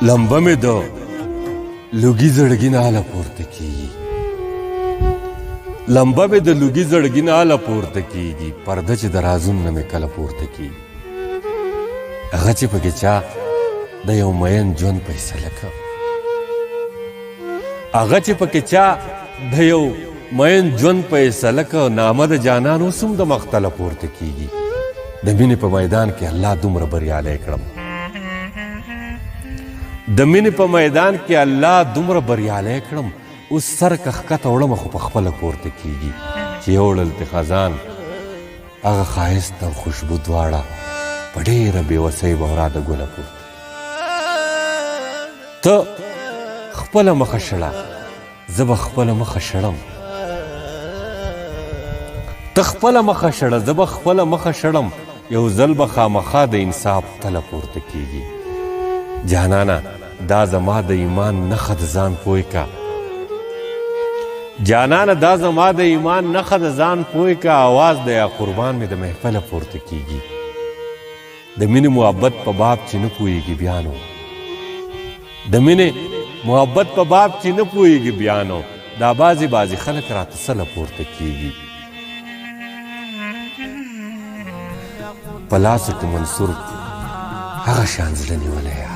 لمبه مې د لوګي زړګي نه اله پورته کیږي، لمبه مې د لوګي زړګي نه اله پورته کیږي، پرده چې د رازونو نه مې کله پورته کیږي. هغه چې پکې چا د یو مین ژوند فیصله کړه، هغه چې پکې چا د یو مین ژوند فیصله کړه، نامه د جانان اوس هم د مختله پورته کیږي. د مینې په میدان کې الله دومره بریالی کړم، د مینې په میدان کې الله دومره بریالی کړم، اوس سر که ښکته وړمه خو په خپله پورته کیږي. چې یوړل د خزان هغه ښایست او خوشبو دواړه په ډېره بېوسۍ به ورا د ګله پورته. ته خپله مخه شړه، زه به خپله مخه شړم، ته خپله مخه شړه، زه به خپله مخه شړم، یو ځل به خامخا د انصاف تله پورته کیږي. جانانه دا زما د ایمان نښه د ځان پوی کا، جانانه دا زما د ایمان نښه د ځان پوی کا، آواز د یا قربان مې د محفله پورته کیږي. د مینې محبت په باب چې نه پوهېږي بیا نو، د مینې محبت په باب چې نه پوهېږي بیا نو، دا بعضې خلک راته سله پورته کیږي. په لاسو کې منصور هغه شان زړه نیولی